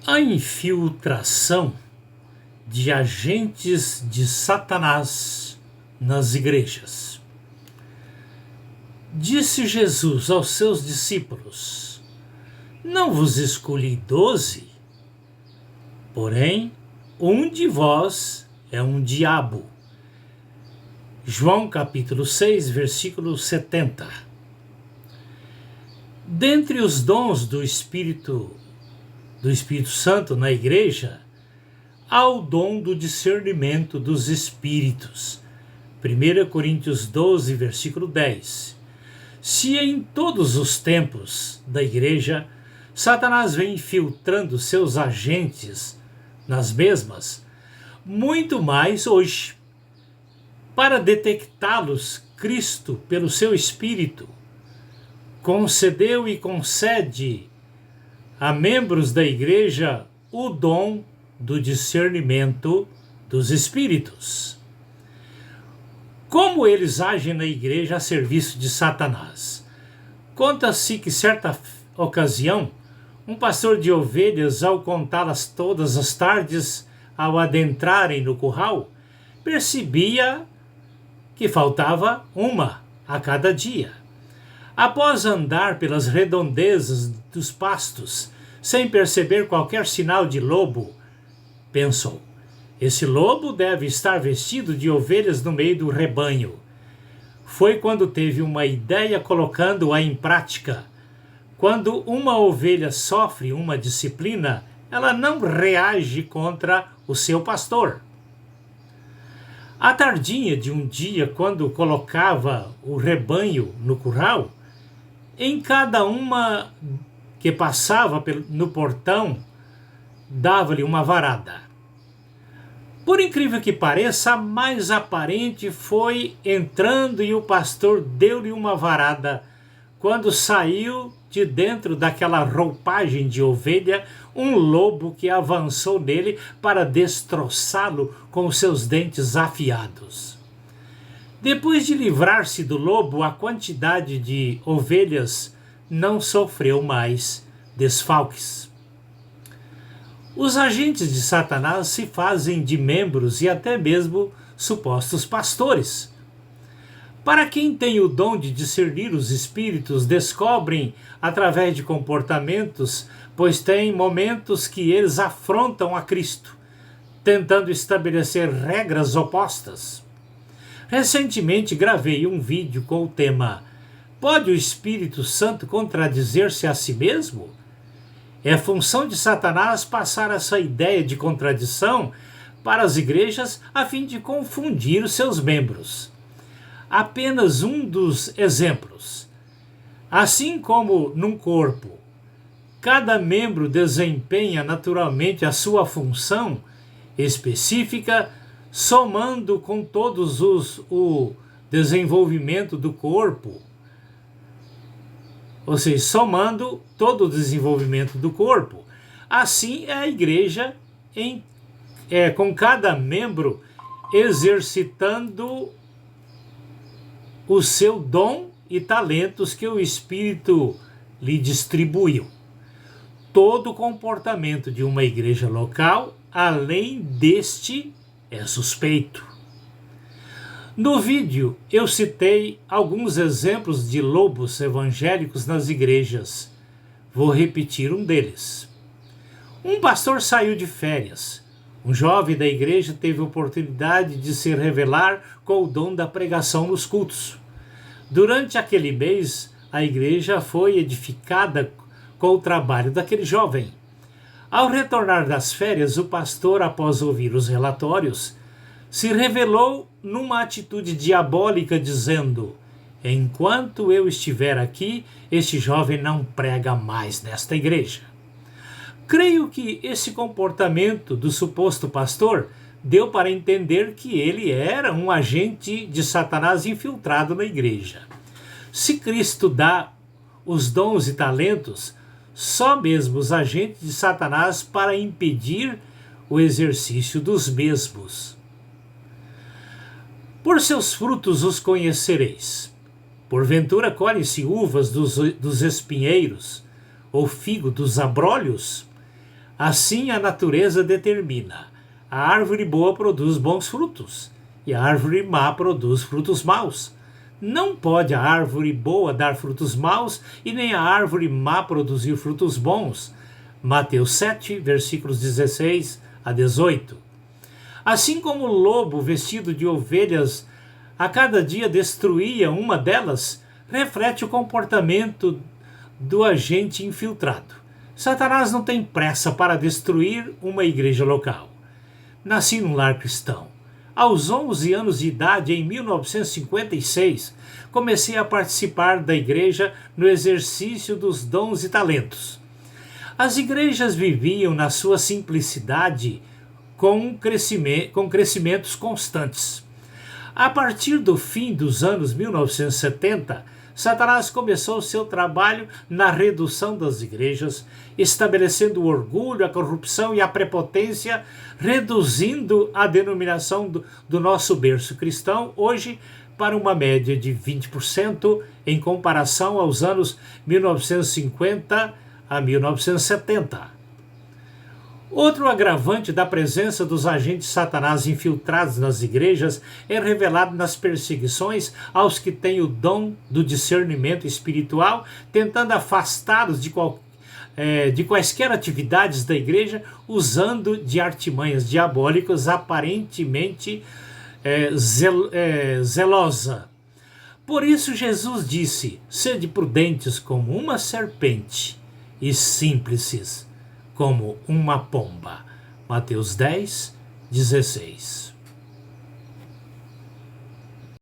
A infiltração de agentes de Satanás nas igrejas. Disse Jesus aos seus discípulos: Não vos escolhi 12, porém um de vós é um diabo. João capítulo 6, versículo 70. Dentre os dons do Espírito Santo na igreja, há o dom do discernimento dos espíritos. 1 Coríntios 12, versículo 10. Se em todos os tempos da igreja, Satanás vem infiltrando seus agentes nas mesmas, muito mais hoje. Para detectá-los, Cristo, pelo seu Espírito, concedeu e concede a membros da igreja o dom do discernimento dos espíritos. Como eles agem na igreja a serviço de Satanás? Conta-se que certa ocasião, um pastor de ovelhas, ao contá-las todas as tardes, ao adentrarem no curral, percebia que faltava uma a cada dia. Após andar pelas redondezas dos pastos, sem perceber qualquer sinal de lobo, pensou: esse lobo deve estar vestido de ovelhas no meio do rebanho. Foi quando teve uma ideia, colocando-a em prática. Quando uma ovelha sofre uma disciplina, ela não reage contra o seu pastor. À tardinha de um dia, quando colocava o rebanho no curral, em cada uma que passava no portão, dava-lhe uma varada. Por incrível que pareça, a mais aparente foi entrando e o pastor deu-lhe uma varada. Quando saiu de dentro daquela roupagem de ovelha, um lobo que avançou nele para destroçá-lo com seus dentes afiados. Depois de livrar-se do lobo, a quantidade de ovelhas não sofreu mais desfalques. Os agentes de Satanás se fazem de membros e até mesmo supostos pastores. Para quem tem o dom de discernir os espíritos, descobrem através de comportamentos, pois tem momentos que eles afrontam a Cristo, tentando estabelecer regras opostas. Recentemente gravei um vídeo com o tema: Pode o Espírito Santo contradizer-se a si mesmo? É função de Satanás passar essa ideia de contradição para as igrejas a fim de confundir os seus membros. Apenas um dos exemplos. Assim como num corpo, cada membro desempenha naturalmente a sua função específica, somando com todos o desenvolvimento do corpo, ou seja, somando todo o desenvolvimento do corpo. Assim é a igreja, com cada membro exercitando o seu dom e talentos que o Espírito lhe distribuiu. Todo comportamento de uma igreja local, além deste, é suspeito. No vídeo, eu citei alguns exemplos de lobos evangélicos nas igrejas. Vou repetir um deles. Um pastor saiu de férias. Um jovem da igreja teve a oportunidade de se revelar com o dom da pregação nos cultos. Durante aquele mês, a igreja foi edificada com o trabalho daquele jovem. Ao retornar das férias, o pastor, após ouvir os relatórios, se revelou numa atitude diabólica, dizendo: enquanto eu estiver aqui, este jovem não prega mais nesta igreja. Creio que esse comportamento do suposto pastor deu para entender que ele era um agente de Satanás infiltrado na igreja. Se Cristo dá os dons e talentos, só mesmo os agentes de Satanás para impedir o exercício dos mesmos. Por seus frutos os conhecereis. Porventura colhe-se uvas dos espinheiros, ou figo dos abrolhos? Assim a natureza determina: a árvore boa produz bons frutos, e a árvore má produz frutos maus. Não pode a árvore boa dar frutos maus, e nem a árvore má produzir frutos bons. Mateus 7, versículos 16 a 18. Assim como o lobo vestido de ovelhas a cada dia destruía uma delas, reflete o comportamento do agente infiltrado. Satanás não tem pressa para destruir uma igreja local. Nasci num lar cristão. Aos 11 anos de idade, em 1956, comecei a participar da igreja no exercício dos dons e talentos. As igrejas viviam na sua simplicidade com crescimentos constantes. A partir do fim dos anos 1970, Satanás começou seu trabalho na redução das igrejas, estabelecendo o orgulho, a corrupção e a prepotência, reduzindo a denominação do nosso berço cristão hoje para uma média de 20% em comparação aos anos 1950 a 1970. Outro agravante da presença dos agentes Satanás infiltrados nas igrejas é revelado nas perseguições aos que têm o dom do discernimento espiritual, tentando afastá-los de quaisquer atividades da igreja, usando de artimanhas diabólicas aparentemente zelosa. Por isso Jesus disse: sede prudentes como uma serpente e simples como uma pomba. Mateus 10, 16.